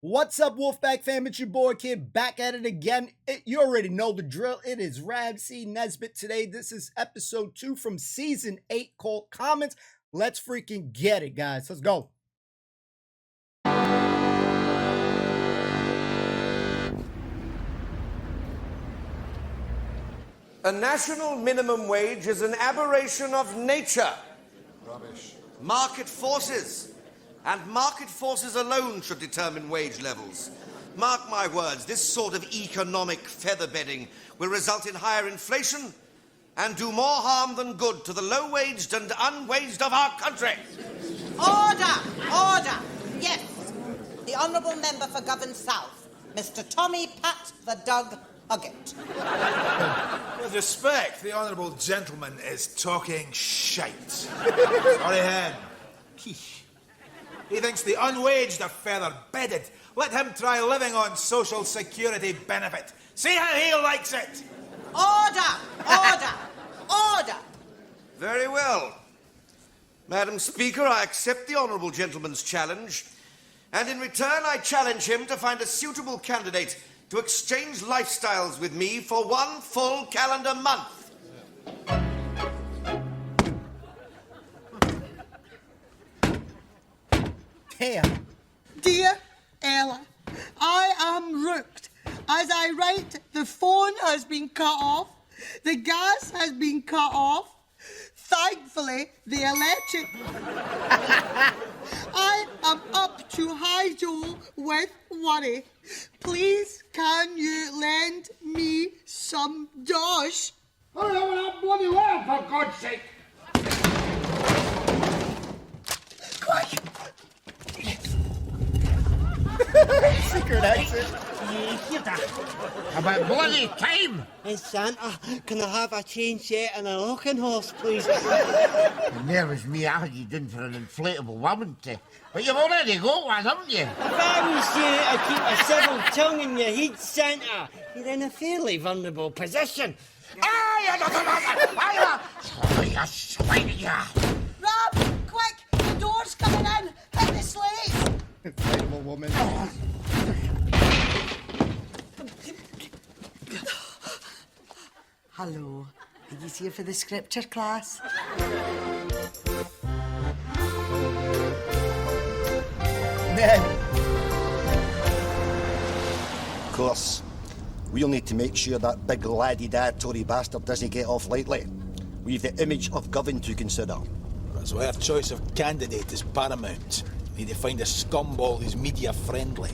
What's up, Wolfpack fam? It's your boy Kid back at it again. You already know the drill. It is Ramsey Nesbit today. This is episode 2 from season 8 called Comments. Let's freaking get it, guys. Let's go. A national minimum wage is an aberration of nature. Rubbish. Market forces. And market forces alone should determine wage levels. Mark my words, this sort of economic featherbedding will result in higher inflation and do more harm than good to the low-waged and unwaged of our country. Order! Order! Yes. The Honourable Member for Govan South, Mr. Tommy Pat the Doug Huggett. With respect, the honourable gentleman is talking shite. Sorry, hen. He thinks the unwaged are feather-bedded. Let him try living on social security benefit. See how he likes it. Order! Order! Order! Very well. Madam Speaker, I accept the honourable gentleman's challenge, and in return I challenge him to find a suitable candidate to exchange lifestyles with me for one full calendar month. Damn. Dear Ella, I am rooked. As I write, the phone has been cut off, the gas has been cut off, thankfully, the electric... I am up to high Joel with worry. Please, can you lend me some dosh? Oh, no, that bloody well, for God's sake! Quick! Secret exit. About bloody time! Hey, Santa, can I have a chain set and a rocking horse, please? And there was me, I had you done for an inflatable woman, but you've already got one, haven't you? If I was you to keep a civil tongue in your head, Santa, you're in a fairly vulnerable position. Rob, quick! The door's coming in! Hit the slate! Inflatable woman. Hello. Are you here for the scripture class? Man. Of course. We'll need to make sure that big laddie-dad Tory bastard doesn't get off lightly. We've the image of Govan to consider. That's why our choice of candidate is paramount. We need to find a scumball who's media-friendly,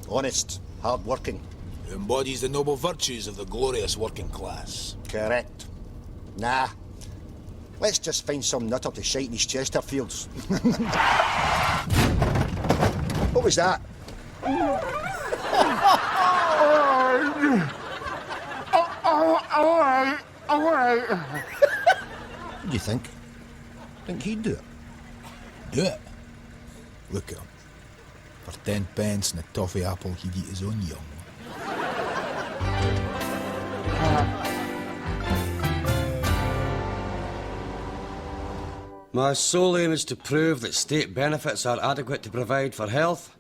Honest, hard-working. who embodies the noble virtues of the glorious working class. Correct. Nah. Let's just find some nutter to shite these Chesterfields. What was that? What do you think? Think he'd do it? Do it. Look at him. For 10 pence and a toffee apple, he'd eat his own young. My sole aim is to prove that state benefits are adequate to provide for health,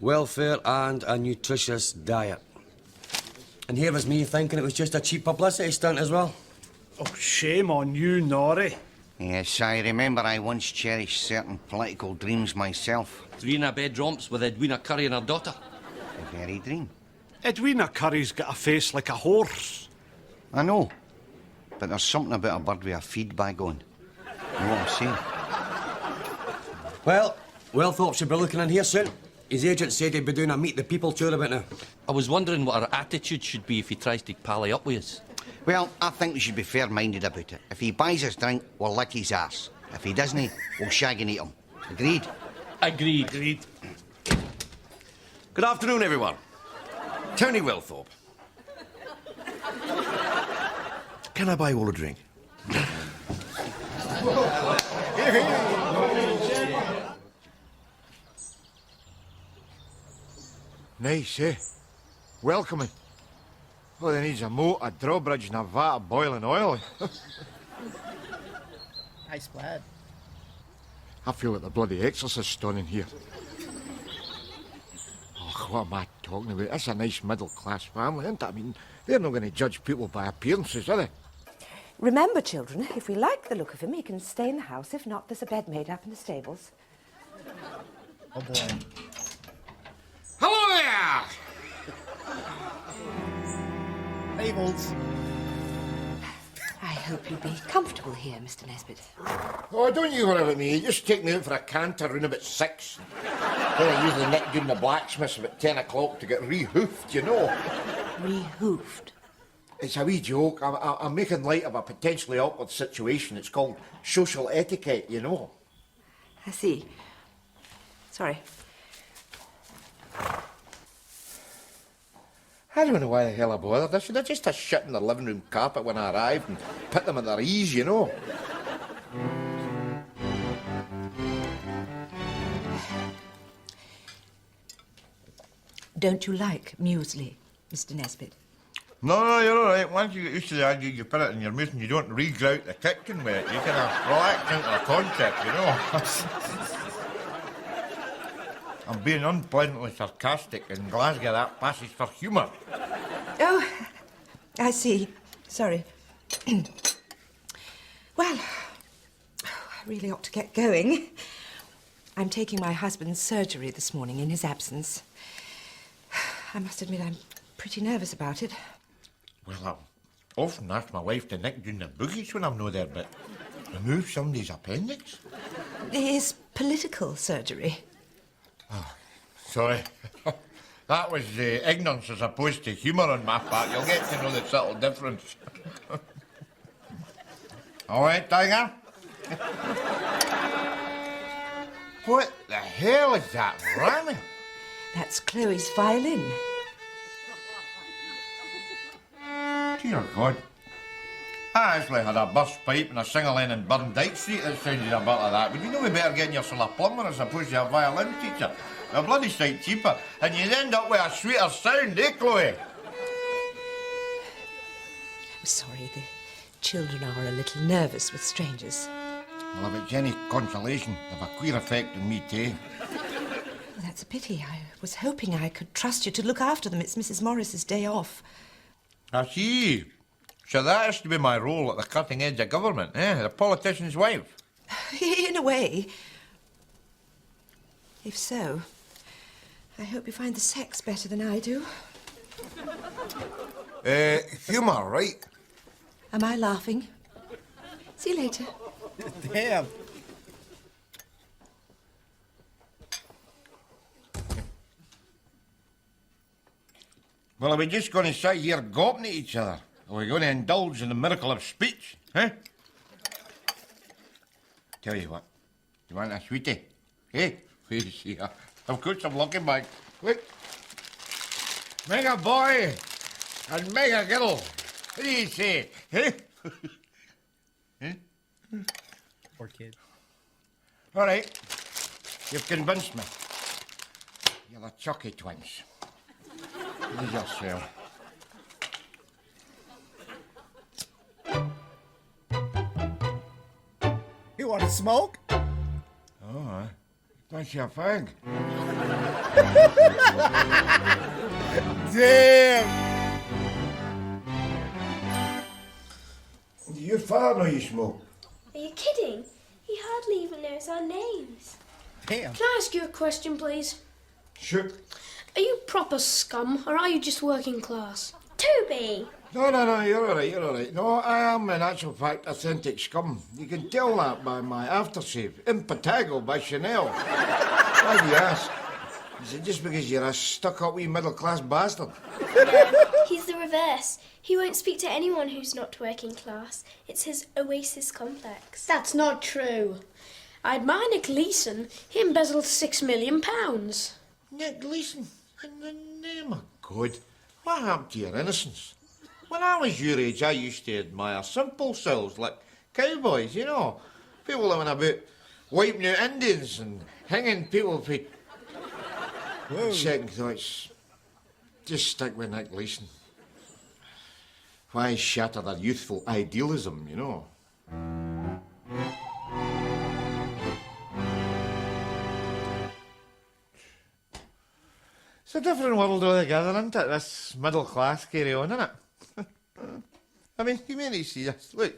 welfare and a nutritious diet. And here was me thinking it was just a cheap publicity stunt as well. Oh, shame on you, Norrie. Yes, I remember I once cherished certain political dreams myself. 3 in a bed romps with Edwina Curry and her daughter. The very dream. Edwina Curry's got a face like a horse. I know, but there's something about a bird with a feed bag on. You know what I'm saying? Well, Wellthorpe should be looking in here soon. His agent said he'd be doing a Meet the People tour about now. I was wondering what our attitude should be if he tries to pally up with us. Well, I think we should be fair-minded about it. If he buys us drink, we'll lick his arse. If he doesn't, we'll shag and eat him. Agreed? Agreed. Good afternoon, everyone. Tony Wellthorpe. Can I buy you all a drink? Nice, eh? Welcoming. Well, he needs a moat, a drawbridge and a vat of boiling oil. Nice plaid. I feel like the bloody exorcist stone in here. Oh, what am I talking about? That's a nice middle-class family, isn't it? I mean, they're not going to judge people by appearances, are they? Remember, children, if we like the look of him, he can stay in the house. If not, there's a bed made up in the stables. Oh, boy. Hello there! Tables. I hope you'll be comfortable here, Mr. Nesbit. Oh, don't you worry about me. You just take me out for a canter round about 6. Then I usually nick down the blacksmith's about 10 o'clock to get re-hoofed, you know. Re-hoofed? It's a wee joke. I'm making light of a potentially awkward situation. It's called social etiquette, you know. I see. Sorry. I don't know why the hell I bothered. I should have just shit in the living room carpet when I arrived and put them at their ease, you know. Don't you like muesli, Mr. Nesbit? No, you're all right. Once you get used to the idea you put it in your mouth and you don't re-grout the kitchen with it, you kind of relax into the concept, you know. I'm being unpleasantly sarcastic. In Glasgow, that passes for humour. Oh, I see. Sorry. Well, I really ought to get going. I'm taking my husband's surgery this morning in his absence. I must admit I'm pretty nervous about it. Well, I often ask my wife to nick down the boogies when I'm not there, but remove somebody's appendix? His political surgery. Oh, sorry. That was ignorance as opposed to humour on my part. You'll get to know the subtle difference. All right, Tiger? What the hell is that ramming? That's Chloe's violin. Dear God. I actually had a burst pipe and a sing-a-len in Burndike Street that sounded a bit like that. Would you know be better getting yourself a plumber as opposed to a violin teacher? They're bloody sight cheaper. And you'd end up with a sweeter sound, eh, Chloe? I'm sorry, the children are a little nervous with strangers. Well, if it's any consolation, they've a queer effect on me, too. Well, that's a pity. I was hoping I could trust you to look after them. It's Mrs. Morris's day off. I see. So that has to be my role at the cutting edge of government, eh? The politician's wife. In a way. If so, I hope you find the sex better than I do. Humour, right? Am I laughing? See you later. Damn. Well, are we just going to sit here gawping at each other? Are we going to indulge in the miracle of speech, eh? Tell you what, you want a sweetie? Eh? Wait a see, I've got some lucky bag. Look. Mega boy and mega girl. What do you say, eh? Eh? Poor kid. All right, you've convinced me. You're the Chucky twins. Here's yourself. You want to smoke? Oh, that's your fag. Damn! Your father know you smoke? Are you kidding? He hardly even knows our names. Damn. Can I ask you a question, please? Sure. Are you proper scum, or are you just working class? Toby! No, you're all right. No, I am, in actual fact, authentic scum. You can tell that by my aftershave. Impetigo by Chanel. Why do you ask? Is it just because you're a stuck-up wee middle-class bastard? No, he's the reverse. He won't speak to anyone who's not working class. It's his oasis complex. That's not true. I admire Nick Leeson. He embezzled £6 million. Nick Leeson? In the name of God, what happened to your innocence? When I was your age, I used to admire simple souls like cowboys, you know. People living about wiping out Indians and hanging people for... Second thoughts, just stick with Nick Leeson. Why shatter their youthful idealism, you know? So a different world altogether, isn't it? This middle class carry on, isn't it? I mean, you may not see this. Look.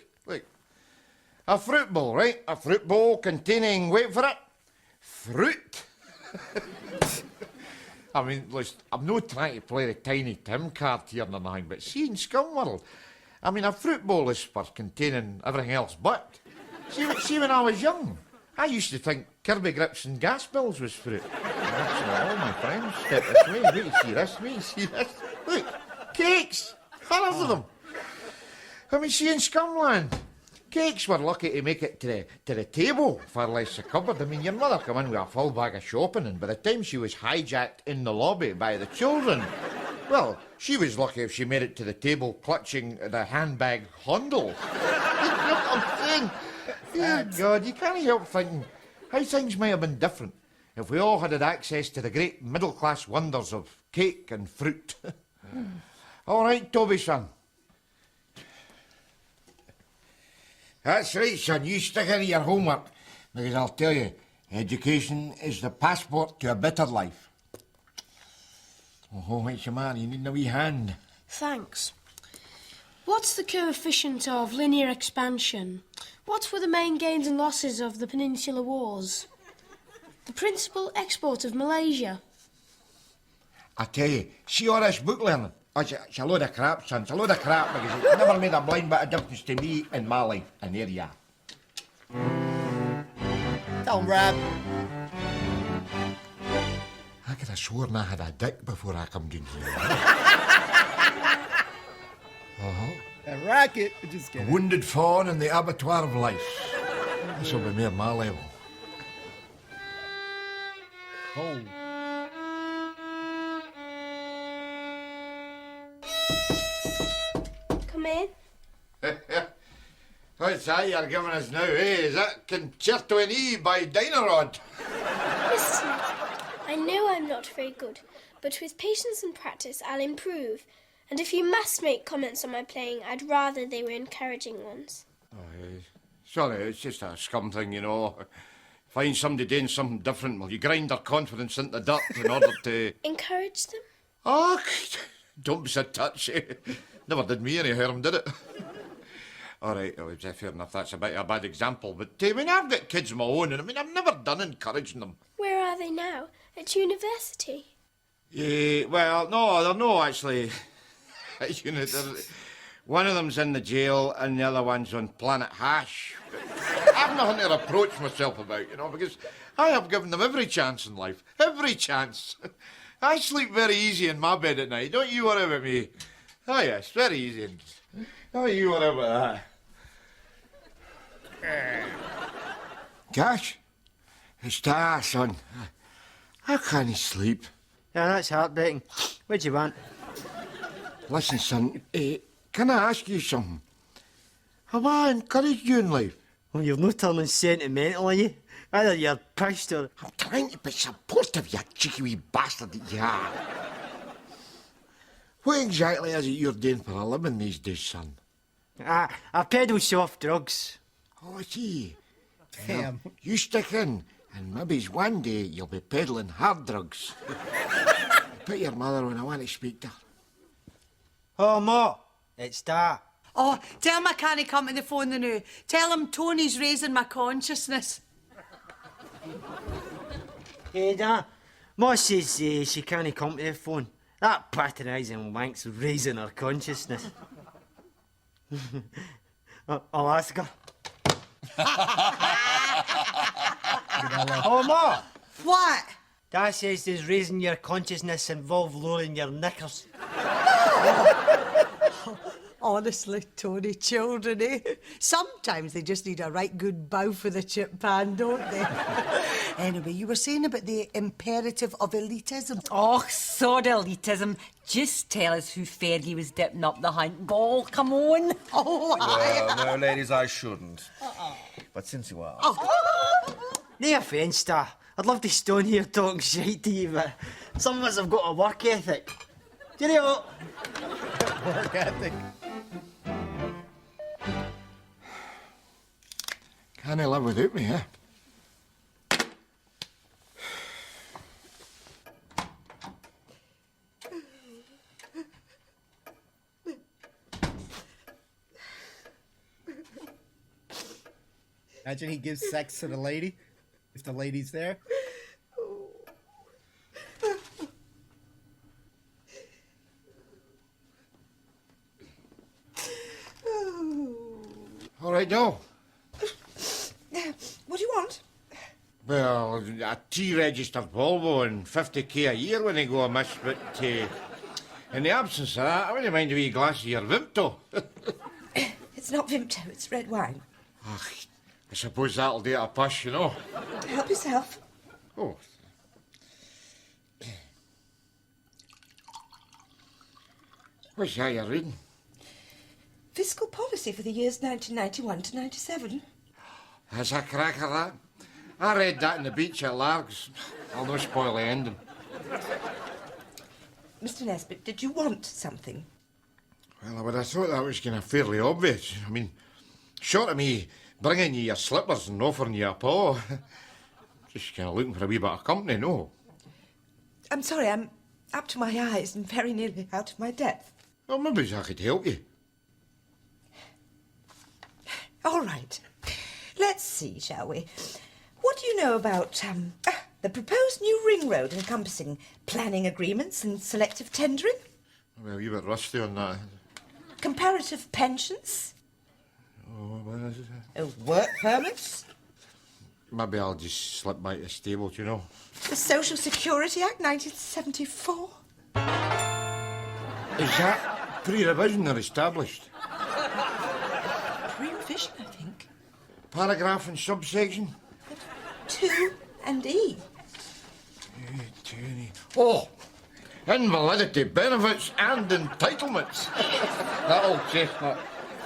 A fruit bowl, right? A fruit bowl containing, wait for it, fruit. I mean, listen, I'm not trying to play the Tiny Tim card here or nothing, but see in Scumworld, I mean, a fruit bowl is for containing everything else but. See when I was young, I used to think Kirby grips and gas bills was fruit. And that's not all, my friends. Step this way, wait to see this. Look, cakes, hundreds of them. I mean, see in Scumland, cakes were lucky to make it to the table, far less the cupboard. I mean, your mother come in with a full bag of shopping, and by the time she was hijacked in the lobby by the children, well, she was lucky if she made it to the table clutching the handbag handle. You know what I'm saying? Dear God, you can't help thinking how things might have been different if we all had access to the great middle-class wonders of cake and fruit. All right, Toby, son. That's right, son. You stick into your homework, because I'll tell you, education is the passport to a better life. Oh, what's your man? You need a wee hand. Thanks. What's the coefficient of linear expansion? What were the main gains and losses of the Peninsular Wars? The principal export of Malaysia? I tell you, see all this book learning? Oh, it's a load of crap, son. It's a load of crap, because it never made a blind bit of difference to me in my life. And there you are. Don't rap. I could have sworn I had a dick before I come down here. And racket. Just A kidding. wounded fawn in the abattoir of life. This will be more my level. Oh. Come in. What's that you're giving us now, eh? Is that Concerto in E by Dynarod? Mrs. Smith, I know I'm not very good, but with patience and practice I'll improve. And if you must make comments on my playing, I'd rather they were encouraging ones. Sorry, it's just a scum thing, you know. Find somebody doing something different, well, you grind their confidence into dirt in order to... Encourage them? Oh, don't be so touchy. Never did me any harm, did it? All right, well, fair enough, that's a bit of a bad example, but I mean, I've got kids of my own, and I mean, I've never done encouraging them. Where are they now? At university? Well, no, they're not actually. One of them's in the jail, and the other one's on Planet Hash. I've nothing to reproach myself about, you know, because I have given them every chance in life. Every chance. I sleep very easy in my bed at night. Don't you worry about me. Oh, yes, very easy. Don't you worry about that. Gosh, it's time, son. I can't sleep. Yeah, that's heartbreaking. What do you want? Listen, son, can I ask you something? Have I encouraged you in life? Well, you're not turning sentimental, are you? Either you're pissed or... I'm trying to be supportive, you cheeky wee bastard that you are. What exactly is it you're doing for a living these days, son? I peddle soft drugs. Oh, I see. Damn. Well, you stick in, and maybe one day you'll be peddling hard drugs. Put your mother when I want to speak to her. Oh, Ma, it's Da. Oh, tell him I can't come to the phone now. Tell him Tony's raising my consciousness. Hey, Da. Ma says she can't come to the phone. That patronising wank's raising her consciousness. I'll ask her. Oh, Ma! What? Da says does raising your consciousness involve lowering your knickers? Honestly, Tony, children, eh? Sometimes they just need a right good bow for the chip pan, don't they? Anyway, you were saying about the imperative of elitism. Oh, sod elitism. Just tell us who Fergie was dipping up the hunt ball. Come on. Oh, Well, no, ladies, I shouldn't. But since you are... No offence, Da. I'd love to stone here talking shite to you, but some of us have got a work ethic. Cheerio! Work ethic. Can't live without me, eh? Imagine he gives sex to the lady, if the lady's there. All right, now. What do you want? Well, a T-registered Volvo and 50k a year when they go amiss, but in the absence of that, I wouldn't mind a wee glass of your Vimto. It's not Vimto, it's red wine. I suppose that'll do at a push, you know. Help yourself. Oh. What's that you're reading? Fiscal policy for the years 1991 to 97. That's a cracker, that. I read that in the beach at Largs. I'll not spoil the ending. Mr. Nesbit, did you want something? Well, I would have thought that was kind of fairly obvious. I mean, short of me bringing you your slippers and offering you a paw. Just kind of looking for a wee bit of company, no? I'm sorry, I'm up to my eyes and very nearly out of my depth. Well, maybe I could help you. All right. Let's see, shall we? What do you know about the proposed new ring road encompassing planning agreements and selective tendering? Well, you were rusty on that. Comparative pensions? Oh, what is it? Work permits? Maybe I'll just slip by the stable, do you know? The Social Security Act 1974? Is that pre-revision or established? Pre-revision, I think. Paragraph and subsection? 2 and E. Oh! Invalidity benefits and entitlements. That old chestnut.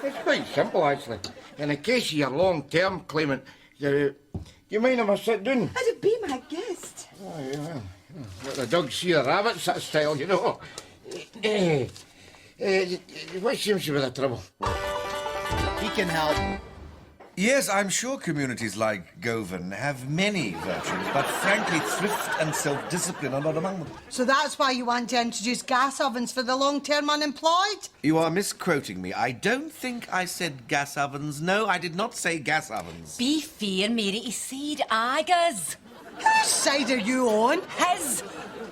It's quite simple, actually. In the case of your long-term claimant, you mind if I sit down? That'd be my guest. Oh, yeah. Let the dog see the rabbits, that style, you know. What seems to be the trouble? He can help. Yes, I'm sure communities like Govan have many virtues, but frankly, thrift and self-discipline are not among them. So that's why you want to introduce gas ovens for the long-term unemployed? You are misquoting me. I don't think I said gas ovens. No, I did not say gas ovens. Be fair, Mary, he said Agas. Whose side are you on? His.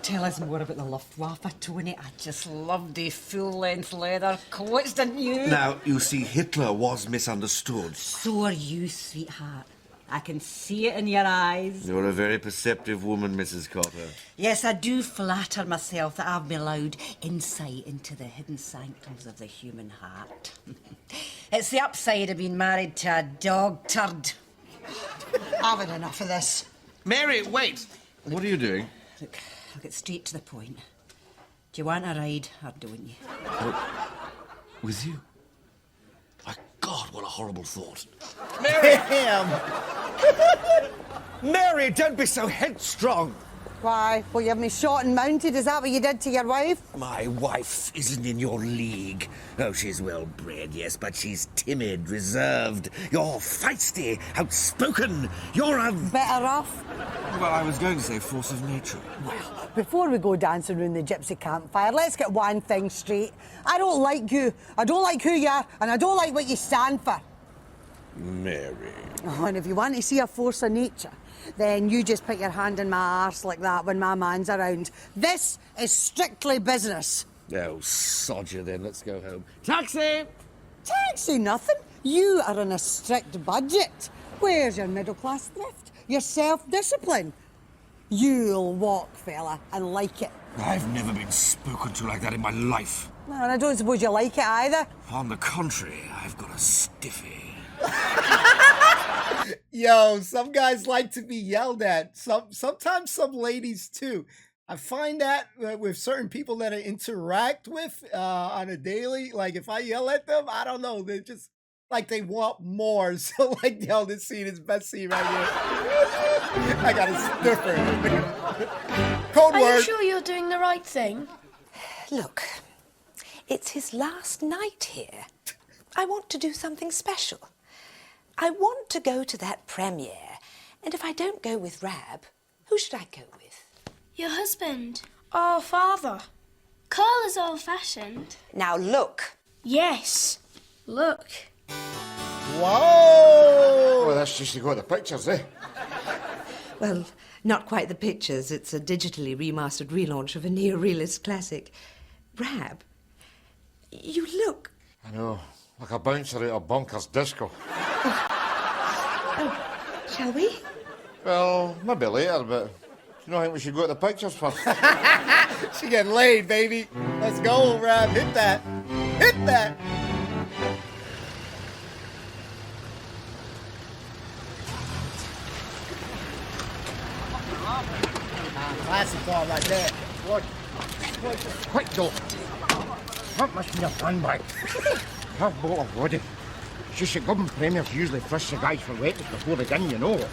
Tell us more about the Luftwaffe, Tony. I just loved the full-length leather coats, didn't you? Now, you see, Hitler was misunderstood. So are you, sweetheart. I can see it in your eyes. You're a very perceptive woman, Mrs. Cotter. Yes, I do flatter myself that I've been allowed insight into the hidden sanctums of the human heart. It's the upside of being married to a dog turd. I've had enough of this. Mary, wait! What are you doing? Look, I'll get straight to the point. Do you want a ride, or don't you? Oh, with you? My God, what a horrible thought. Mary! Mary, don't be so headstrong. Why? Will you have me shot and mounted? Is that what you did to your wife? My wife isn't in your league. Oh, she's well-bred, yes, but she's timid, reserved. You're feisty, outspoken. You're a... Better off. Well, I was going to say force of nature. Well, before we go dancing round the gypsy campfire, let's get one thing straight. I don't like you, I don't like who you are, and I don't like what you stand for. Mary. Oh, and if you want to see a force of nature, then you just put your hand in my arse like that when my man's around. This is strictly business. Oh, sod you then. Let's go home. Taxi! Taxi nothing. You are on a strict budget. Where's your middle-class thrift? Your self-discipline? You'll walk, fella, and like it. I've never been spoken to like that in my life. Well, and I don't suppose you like it either. On the contrary, I've got a stiffy. Yo, some guys like to be yelled at. Sometimes some ladies too. I find that with certain people that I interact with on a daily, like if I yell at them, I don't know, they're just like they want more. So like, yo, this scene is best scene right here. I got a stiffer. Code Are word. you sure you're doing the right thing? Look, it's his last night here. I want to do something special. I want to go to that premiere, and if I don't go with Rab, who should I go with? Your husband. Our father. Carl is old-fashioned. Now look. Yes. Look. Whoa! Oh, that's just to go to the pictures, eh? Well, not quite the pictures. It's a digitally remastered relaunch of a neo-realist classic. Rab, you look... I know, like a bouncer out of Bonkers Disco. Oh, shall we? Well, maybe later, but you don't think we should go to the pictures first? She getting laid, baby. Let's go, Rab. Hit that. Hit that. Classic car like that. What? Quick, Joe. That must be a fun bag. Half bottle of vodka. It's just that government premiers usually frisk the guys for wetness before they gun, you know.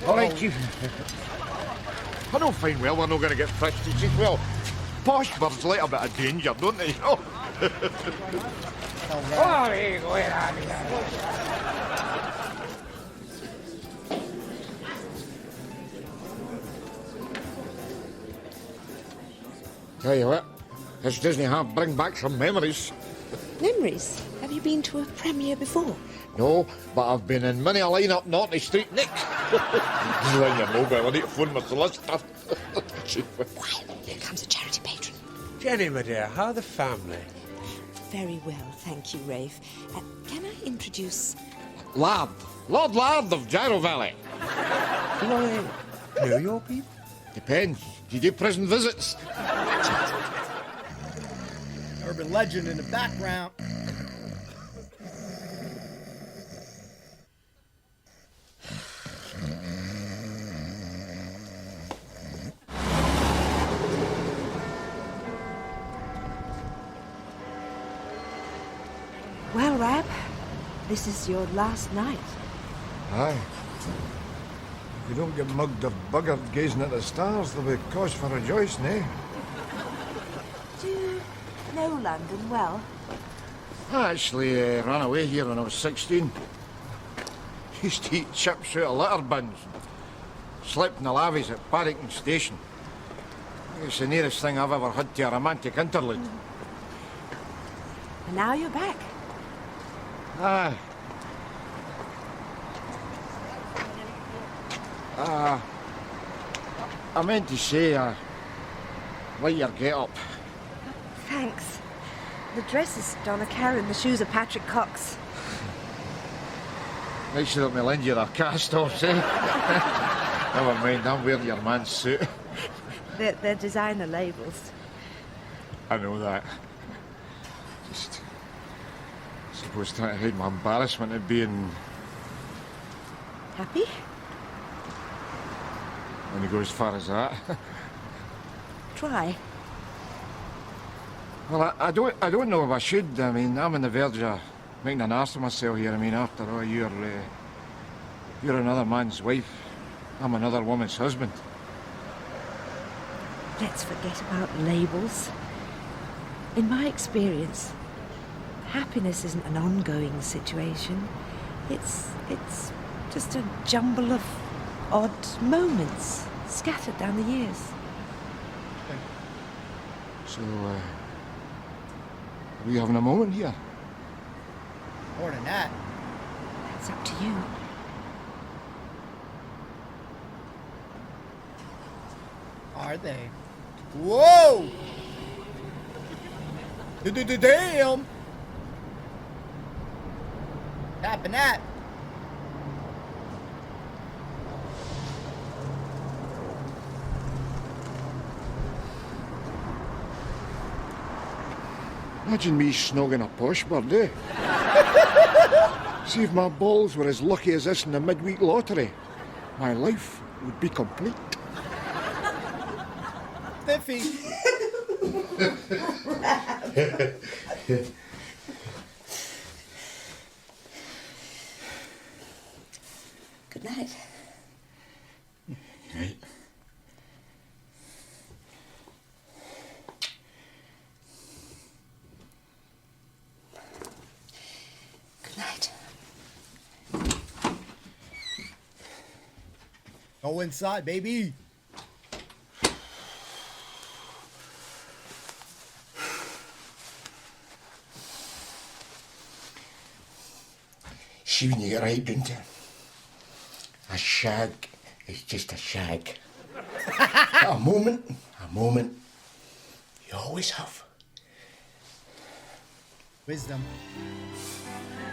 All right, Chief. I know fine well we're not going to get frisked, Chief. Well, posh birds like a bit of danger, don't they, you know? Oh, there you go, Tell you what, this Disney half bring back some memories. Memories? Have you been to a premiere before? No, but I've been in many a line up Naughty Street, Nick. You on your mobile, I need to phone my solicitor. Here comes a charity patron. Jenny, my dear, how are the family? Very well, thank you, Rafe. Can I introduce... Lord Lard of Gyro Valley. Do I know your people? Depends. Do you do prison visits? Urban legend in the background. Well, Rab, this is your last night. Aye. If you don't get mugged or buggered gazing at the stars, there'll be cause for rejoicing, eh? Do you know London well? I actually ran away here when I was 16. Used to eat chips out of litter bins. Slept in the lavies at Paddington Station. It's the nearest thing I've ever had to a romantic interlude. And now you're back. Aye. I meant to say, like your get-up. Thanks. The dress is Donna Karen, the shoes are Patrick Cox. Nice that me lend you their cast-offs, eh? Never mind, I'm wearing your man's suit. They're designer labels. I know that. Just... I suppose trying to hide my embarrassment at being... Happy? When you go as far as that. Try. Well, I don't know if I should. I mean, I'm on the verge of making an arse of myself here. I mean, after all, you're another man's wife. I'm another woman's husband. Let's forget about labels. In my experience, happiness isn't an ongoing situation. It's just a jumble of odd moments scattered down the years. So, are we having a moment here? More than that. It's up to you. Are they? Whoa! Damn! Tapping that. Imagine me snogging a posh bird, eh? See if my balls were as lucky as this in the midweek lottery. My life would be complete. Biffy. Good night. Right. Good night. Go inside, baby. See when you get right, don't you? A shag is just a shag. A moment. You always have. Wisdom.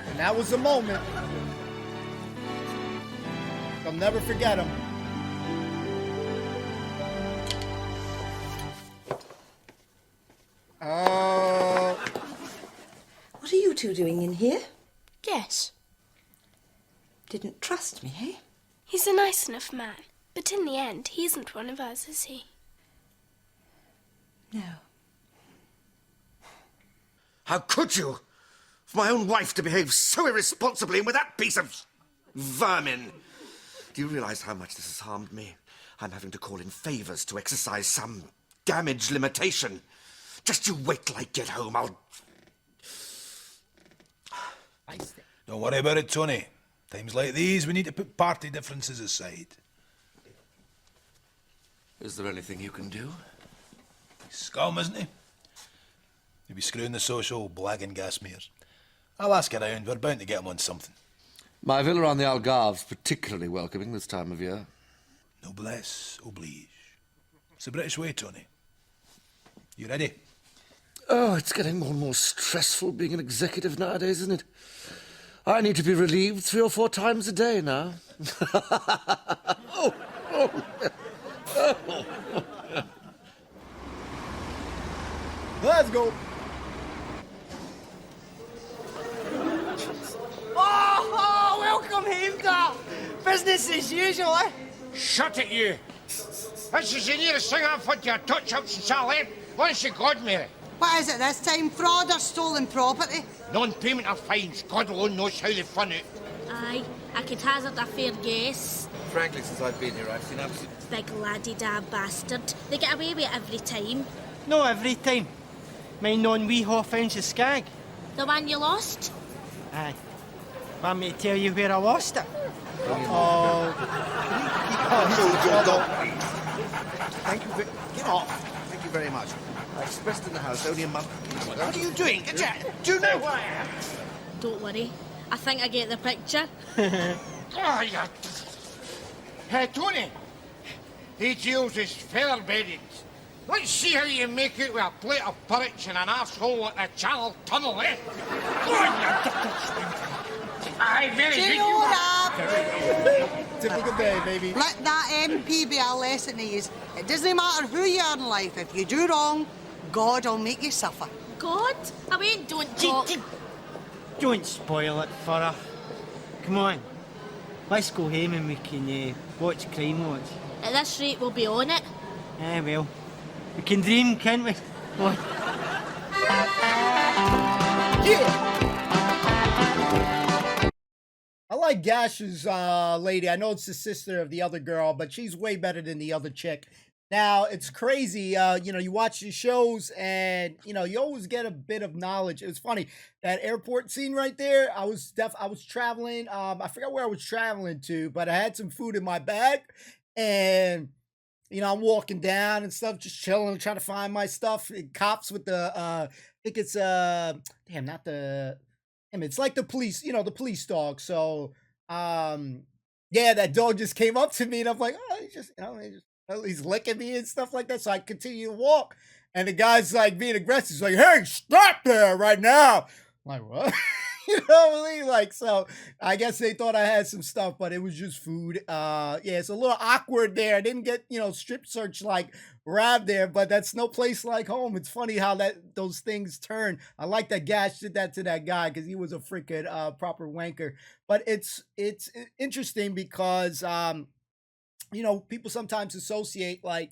And that was a moment. I'll never forget him. What are you two doing in here? Guess. Didn't trust me, eh? He's a nice enough man, but in the end, he isn't one of us, is he? No. How could you? For my own wife to behave so irresponsibly and with that piece of vermin. Do you realise how much this has harmed me? I'm having to call in favours to exercise some damage limitation. Just you wait till I get home, I'll... Don't worry about it, Tony. Times like these, we need to put party differences aside. Is there anything you can do? He's scum, isn't he? He'll be screwing the social, blagging gasmears. I'll ask around. We're bound to get him on something. My villa on the Algarve's particularly welcoming this time of year. Noblesse oblige. It's the British way, Tony. You ready? Oh, it's getting more and more stressful being an executive nowadays, isn't it? I need to be relieved 3 or 4 times a day now. Let's go. Oh, welcome home, Dad. Business as usual, eh? Shut it, you. This is the nearest thing I've had to a touch-up since I left. Once you God, Mary. What is it this time? Fraud or stolen property? Non-payment of fines. God alone knows how they fun it. Aye, I could hazard a fair guess. Frankly, since I've been here, I've seen absolute... Big laddie-da bastard. They get away with it every time. No, every time. Mind on wee offence of Skag. The one you lost? Aye. Want me to tell you where I lost it? Thank you. Get off. Thank you very much. I expressed in the house only a month. What are you doing? Do you know who I am? Don't worry. I think I get the picture. Oh, yeah. Hey, Tony. He deals is feather-bedded. Let's see how you make it with a plate of porridge and an arsehole at the Channel Tunnel, eh? Go on, you aye, very good. Typical day, baby. Let that MP be a lesson to you. It doesn't matter who you are in life. If you do wrong, God will make you suffer. God? I mean, don't talk. Don't spoil it for her. Come on. Let's go home and we can watch Crime Watch. At this rate, we'll be on it. Well. We can dream, can't we? Come on. I like Gash's lady. I know it's the sister of the other girl, but she's way better than the other chick. Now, it's crazy. You watch the shows and, you always get a bit of knowledge. It was funny. That airport scene right there, I was traveling. I forgot where I was traveling to, but I had some food in my bag. And, I'm walking down and stuff, just chilling, trying to find my stuff. And cops with the, I think it's, it's like the police, the police dog. So, that dog just came up to me and I'm like, oh, he's licking me and stuff like that. So I continue to walk. And the guy's like being aggressive. He's like, hey, stop there right now. I'm like, what? What I mean? Like, so I guess they thought I had some stuff, but it was just food. It's a little awkward there. I didn't get, strip search like Rab there, but that's no place like home. It's funny how those things turn. I like that Gash did that to that guy because he was a freaking proper wanker. But it's interesting because people sometimes associate like,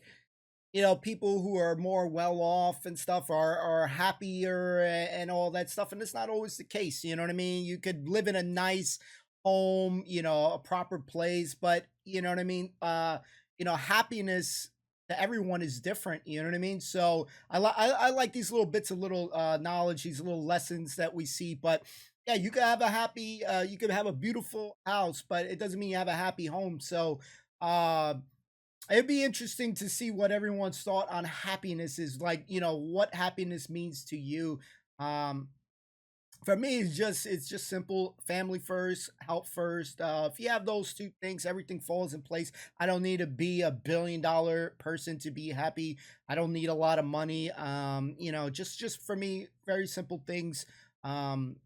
people who are more well off and stuff are happier and all that stuff. And it's not always the case. You know what I mean? You could live in a nice home, a proper place, but you know what I mean? Happiness to everyone is different. You know what I mean? So I like these little bits of little knowledge, these little lessons that we see, but yeah, you could have you could have a beautiful house, but it doesn't mean you have a happy home. So, it'd be interesting to see what everyone's thought on happiness is like, what happiness means to you. For For me, it's just simple. Family first, health first. If you have those two things, everything falls in place. I don't need to be a $1 billion person to be happy. I don't need a lot of money. Just for me, very simple things. Um,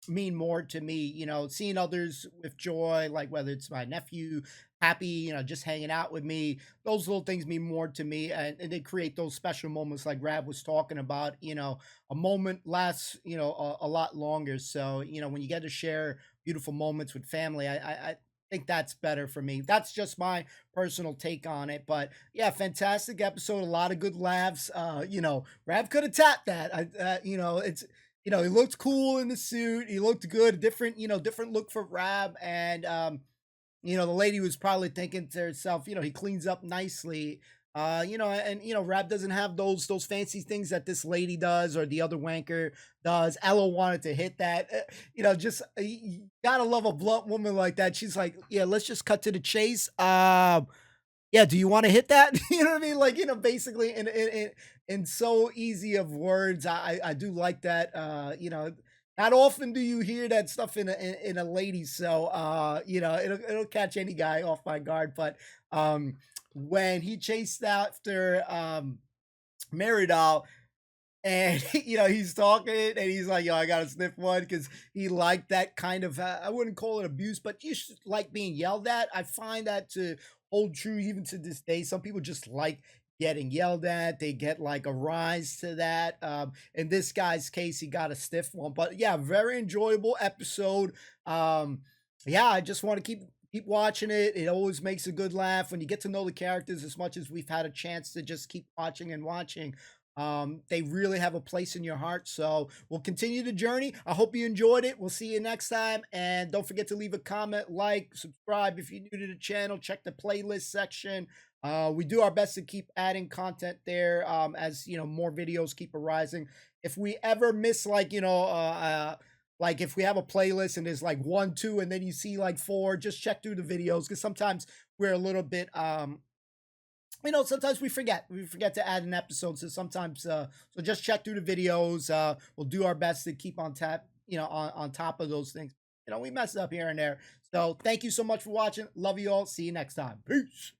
mean more to me, seeing others with joy, like whether it's my nephew happy, just hanging out with me, those little things mean more to me, and they create those special moments like Rab was talking about. A moment lasts, a lot longer. So, when you get to share beautiful moments with family, I think that's better for me. That's just my personal take on it. But yeah, fantastic episode, a lot of good laughs. Rab could have tapped that. It's he looked cool in the suit. He looked good. Different look for Rab. And the lady was probably thinking to herself, he cleans up nicely. Rab doesn't have those fancy things that this lady does or the other wanker does. Ella wanted to hit that. You gotta love a blunt woman like that. She's like, yeah, let's just cut to the chase. Yeah, do you want to hit that? You know what I mean? Like, basically in so easy of words. I do like that. Not often do you hear that stuff in a lady. So it'll catch any guy off my guard. But when he chased after Meridol, and he's talking and he's like, yo, I gotta sniff one, because he liked that kind of I wouldn't call it abuse, but you should like being yelled at. I find that to hold true even to this day. Some people just like getting yelled at. They get like a rise to that. In this guy's case, he got a stiff one. But yeah, very enjoyable episode. Yeah, I just want to keep watching it. It always makes a good laugh when you get to know the characters as much as we've had a chance to just keep watching and watching. They really have a place in your heart. So we'll continue the journey. I hope you enjoyed it. We'll see you next time. And don't forget to leave a comment, like, subscribe if you're new to the channel. Check the playlist section. We do our best to keep adding content there as more videos keep arising. If we ever miss like if we have a playlist and there's like 1, 2, and then you see like 4, just check through the videos, because sometimes we're a little bit sometimes we forget to add an episode. So sometimes so just check through the videos. We'll do our best to keep on on top of those things. We mess up here and there. So thank you so much for watching. Love you all. See you next time. Peace.